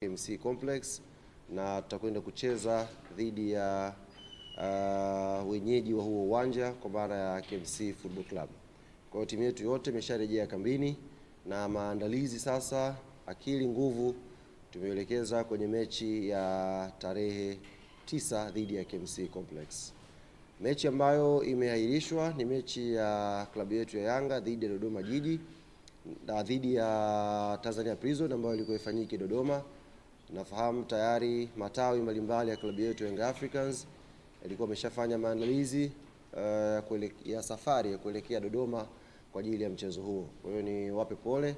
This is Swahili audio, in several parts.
KMC Complex na tutakwenda kucheza dhidi ya wenyeji wa huo uwanja kwa maana ya KMC Football Club. Kwa hiyo timu yetu yote imesharejea kambini na maandalizi sasa, akili nguvu tumeelekeza kwenye mechi ya tarehe 9 dhidi ya KMC Complex. Mechi ambayo imeahirishwa ni mechi ya klabu yetu ya Yanga dhidi ya Dodoma Jiji na dhidi ya Tanzania Prison ambayo ilikuwa ifanyike Dodoma. Nafahamu tayari matawi mbalimbali ya klabu yetu Young Africans ilikuwa ameshafanya maandalizi ya safari ya kuelekea Dodoma kwa ajili ya mchezo huo. Kwa hiyo ni wape pole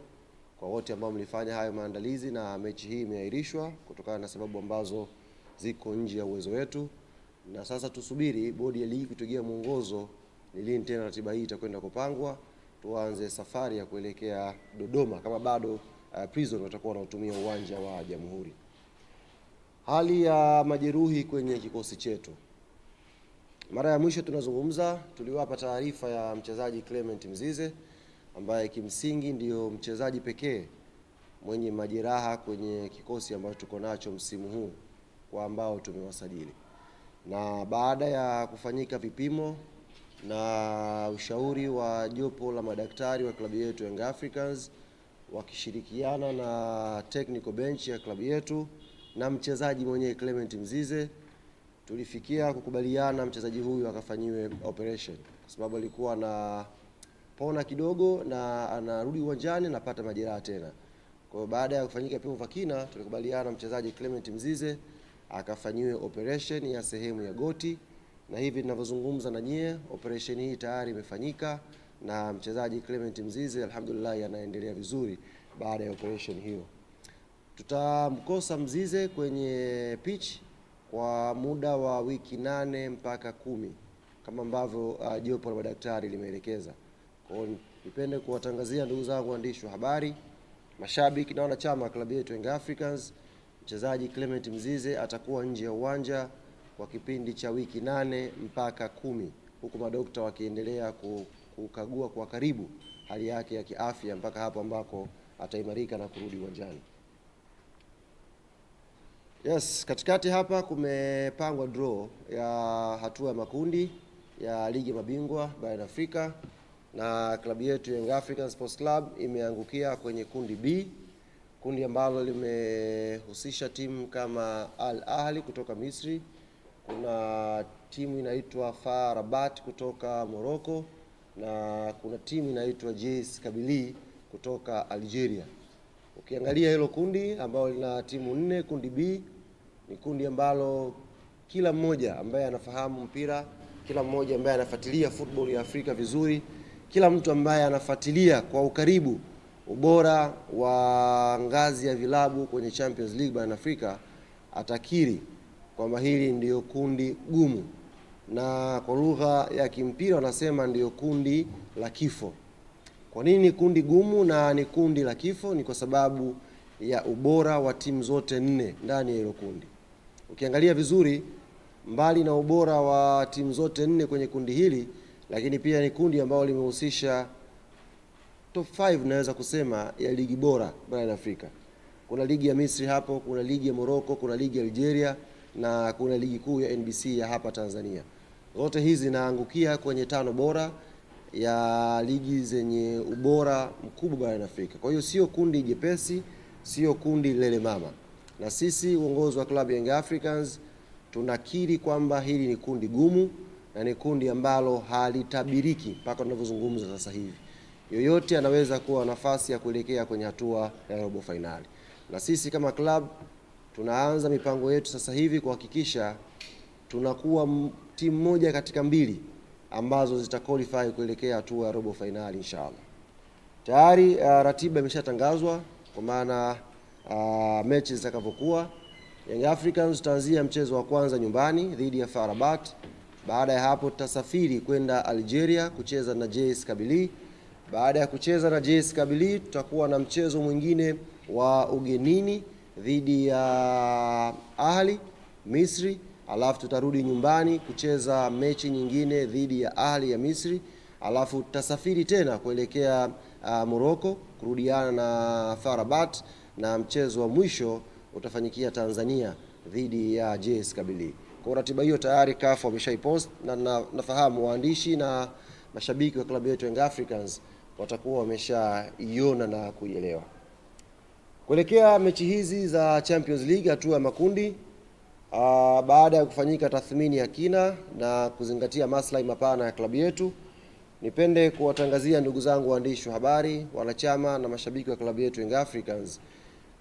kwa wote ambao mlifanya hayo maandalizi, na mechi hii imeahirishwa kutokana na sababu ambazo ziko nje ya uwezo wetu. Na sasa tusubiri bodi ya ligi kutugia mwongozo ni lini tena ratiba hii itakwenda kupangwa, tuanze safari ya kuelekea Dodoma kama bado Prison watakuwa wanatumia uwanja wa Jamhuri. Hali ya majeruhi kwenye kikosi chetu. Mara ya mwisho tunazungumza tuliwapa taarifa ya mchezaji Clement Mzize ambaye kimsingi ndio mchezaji pekee mwenye majeraha kwenye kikosi ambacho tuko nacho msimu huu kwa ambao tumewasajili. Na baada ya kufanyika vipimo na ushauri wa jopo la madaktari wa klabu yetu Young Africans wakishirikiana na technical bench ya klabu yetu na mchezaji mwenyewe Clement Mzize, tulifikia kukubaliana mchezaji huyu akafanyiwe operation kwa sababu alikuwa na pona kidogo na anarudi uwanjani anapata majeraha tena. Kwa baada ya kufanyika vipimo vya kina, tulikubaliana mchezaji Clement Mzize akafanyiwe operation ya sehemu ya goti, na hivi ninavyozungumza na nyie operation hii tayari imefanyika na mchezaji Clement Mzize alhamdulillah anaendelea vizuri baada ya operation hiyo. Tutamkosa Mzize kwenye pitch kwa muda wa wiki 8 mpaka 10 kama ambavyo jopo la madaktari limeelekeza. Kwa hiyo nipende kuwatangazia ndugu zangu waandishi wa habari, mashabiki na wanachama wa klabu yetu Young Africans, mchezaji Clement Mzize atakuwa nje ya uwanja kwa kipindi cha wiki 8 mpaka 10 huku madokta wakiendelea kukagua kwa karibu hali yake ya kiafya mpaka hapo ambako ataimarika na kurudi uwanjani. Yes, katikati hapa kumepangwa draw ya hatua ya makundi ya ligi mabingwa barani Afrika na klabu yetu Young African Sports Club imeangukia kwenye kundi B, kundi ambalo limehusisha timu kama Al Ahly kutoka Misri, kuna timu inaitwa FAR Rabat kutoka Morocco na kuna timu inaitwa JS Kabylie kutoka Algeria. Ukiangalia hilo kundi ambalo lina timu 4, kundi B ni kundi ambalo kila mmoja ambaye anafahamu mpira, kila mmoja ambaye anafuatilia football ya Afrika vizuri, kila mtu ambaye anafuatilia kwa ukaribu ubora wa ngazi ya vilabu kwenye Champions League barani Afrika atakiri kwamba hili ndio kundi gumu, na kwa lugha ya kimpira wanasema ndio kundi la kifo. Kwa nini kundi gumu na ni kundi la kifo? Ni kwa sababu ya ubora wa timu zote 4 ndani ya hilo kundi. Ukiangalia vizuri, mbali na ubora wa timu zote 4 kwenye kundi hili, lakini pia ni kundi ambalo limehusisha top 5 naweza kusema ya ligi bora barani Afrika. Kuna ligi ya Misri hapo, kuna ligi ya Morocco, kuna ligi ya Algeria na kuna ligi kuu ya NBC ya hapa Tanzania. Zote hizi zinaangukia kwenye 5 bora ya ligi zenye ubora mkubwa barani Afrika. Kwa hiyo sio kundi jepesi, sio kundi lele mama. Na sisi uongozi wa klabu Young Africans tunakiri kwamba hili ni kundi gumu na ni kundi ambalo halitabiriki mpaka tunavyozungumza sasa hivi. Yoyote anaweza kuwa nafasi ya kuelekea kwenye hatua ya robo finali. Na sisi kama club tunaanza mipango yetu sasa hivi kuhakikisha tunakuwa timu moja katika 2 ambazo zitaqualify kuelekea hatua ya robo finali inshallah. Tayari ratiba imeshatangazwa kwa maana mechi zitakavyokuwa. Young Africans tutaanzia mchezo wa kwanza nyumbani dhidi ya FAR Rabat. Baada ya hapo tutasafiri kwenda Algeria kucheza na JS Kabylie. Baada ya kucheza na JS Kabylie tutakuwa na mchezo mwingine wa ugenini dhidi ya Ahly Misri, alafu tutarudi nyumbani kucheza mechi nyingine dhidi ya Ahly ya Misri, alafu tutasafiri tena kuelekea Morocco kurudiana na FAR Rabat, na mchezo wa mwisho utafanyikia Tanzania dhidi ya JS Kabylie. Kwa ratiba hiyo tayari CAF wameshaipost na nafahamu waandishi na mashabiki wa klabu yetu Young Africans watakuwa wameshaiona na kuielewa. Kuelekea mechi hizi za Champions League hatua ya makundi, baada ya kufanyika tathmini ya kina na kuzingatia maslahi mapana ya klabu yetu, nipende kuwatangazia ndugu zangu waandishi wa habari, wanachama na mashabiki wa klabu yetu Young Africans,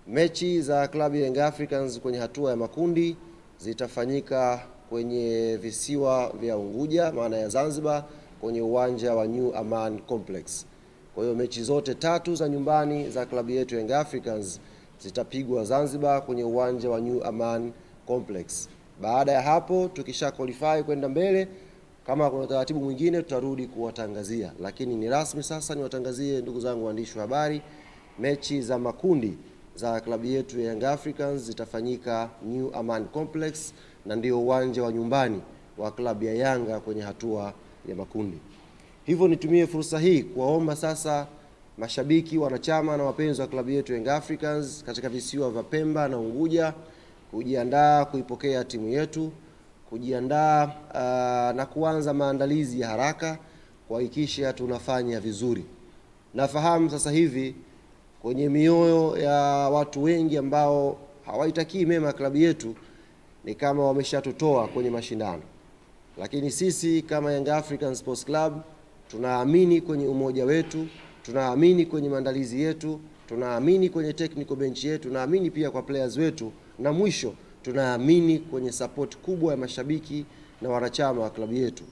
mechi za klabu ya Young Africans kwenye hatua ya makundi zitafanyika kwenye visiwa vya Unguja, maana ya Zanzibar, kwenye uwanja wa New Aman Complex. Kwa hiyo mechi zote 3 za nyumbani za klabu yetu Young Africans zitapigwa Zanzibar kwenye uwanja wa New Aman Complex. Baada ya hapo tukisha qualify kwenda mbele, kama kuna taratibu mwingine tutarudi kuwatangazia, lakini ni rasmi sasa niwatangazie ndugu zangu waandishi wa habari, mechi za makundi za klabu yetu Young Africans zitafanyika New Aman Complex, na ndio uwanja wa nyumbani wa klabu ya Yanga kwenye hatua ya makundi. Hivyo nitumie fursa hii kuwaomba sasa mashabiki, wanachama na wapenzi wa klabu yetu Young Africans katika visiwa vya Pemba na Unguja kujiandaa kuipokea timu yetu, kujiandaa na kuanza maandalizi ya haraka kuhakikisha tunafanya vizuri. Nafahamu sasa hivi kwenye mioyo ya watu wengi ambao hawaitakii mema klabu yetu ni kama wameshatutoa kwenye mashindano, lakini sisi kama Young African Sports Club tunaamini kwenye umoja wetu, tunaamini kwenye maandalizi yetu, tunaamini kwenye technical bench yetu, tunaamini pia kwa players wetu, na mwisho tunaamini kwenye support kubwa ya mashabiki na wanachama wa klabu yetu.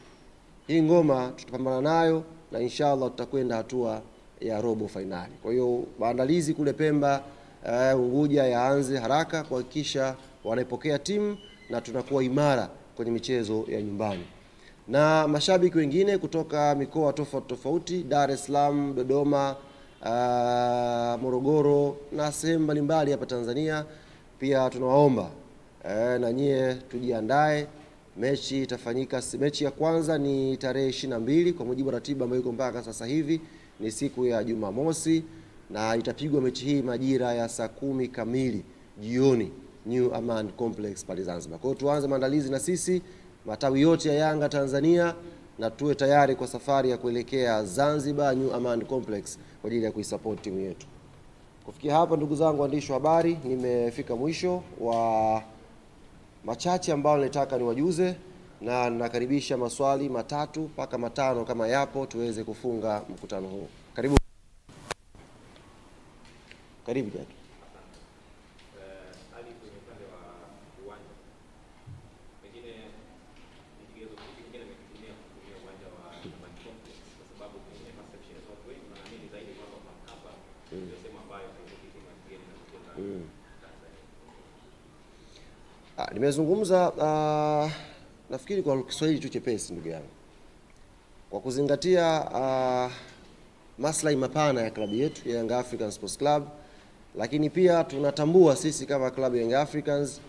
Hii ngoma tutapambana nayo na inshallah tutakwenda hatua ya robo finali. Kwa hiyo maandalizi kule Pemba, Unguja yaanze haraka kuhakikisha wanaipokea timu na tunakuwa imara kwenye michezo ya nyumbani. Na mashabiki wengine kutoka mikoa tofauti, Dar es Salaam, Dodoma, Morogoro na sehemu mbalimbali hapa Tanzania, pia tunawaomba na nyie tujiandae. Mechi itafanyika, mechi ya kwanza ni tarehe 22 kwa mujibu wa ratiba ambayo iko mpaka sasa hivi, ni siku ya Jumamosi, na itapigwa mechi hii majira ya saa 10 kamili jioni New Aman Complex pale Zanzibar. Kwa hiyo tuanze maandalizi na sisi matawi yote ya Yanga Tanzania na tuwe tayari kwa safari ya kuelekea Zanzibar New Aman Complex kwa ajili ya kuisupport timu yetu. Kufikia hapa ndugu zangu waandishi wa habari, nimefika mwisho wa machache ambao nilitaka niwajuze, na nakaribisha maswali 3 mpaka 5 kama yapo tuweze kufunga mkutano huu. Karibu. Karibu dada. Hali kwenye upande wa uwanja. Pengine nikigezo kingine nimetumia kutumia uwanja wa Aman Complex kwa sababu kwenye perception za watu wengi wanaamini zaidi kwamba hapa ndio sema ambayo haitoki timu nyingine na kucheza Tanzania. Nimezungumza nafikiri kwa Kiswahili tu chepesi ndugu yangu. Kwa kuzingatia maslahi mapana ya klabu yetu ya Young African Sports Club, lakini pia tunatambua sisi kama klabu ya Young Africans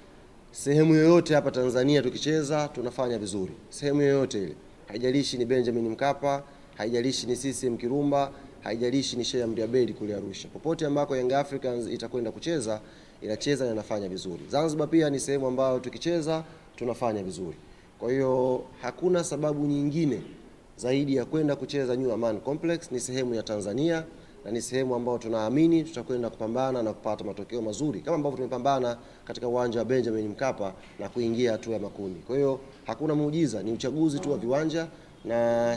sehemu yoyote hapa Tanzania tukicheza tunafanya vizuri. Sehemu yoyote ile. Haijalishi ni Benjamin Mkapa, haijalishi ni CCM Kirumba, haijalishi ni Sheikh Amri Abeid kule Arusha. Popote ambako Young Africans itakwenda kucheza, inacheza na inafanya vizuri. Zanzibar pia ni sehemu ambayo tukicheza tunafanya vizuri. Kwa hiyo hakuna sababu nyingine zaidi ya kwenda kucheza New Aman Complex. Ni sehemu ya Tanzania na ni sehemu ambayo tunaamini tutakwenda kupambana na kupata matokeo mazuri kama ambavyo tumepambana katika uwanja wa Benjamin Mkapa na kuingia hatua ya makundi. Kwa hiyo hakuna muujiza, ni uchaguzi tu wa viwanja na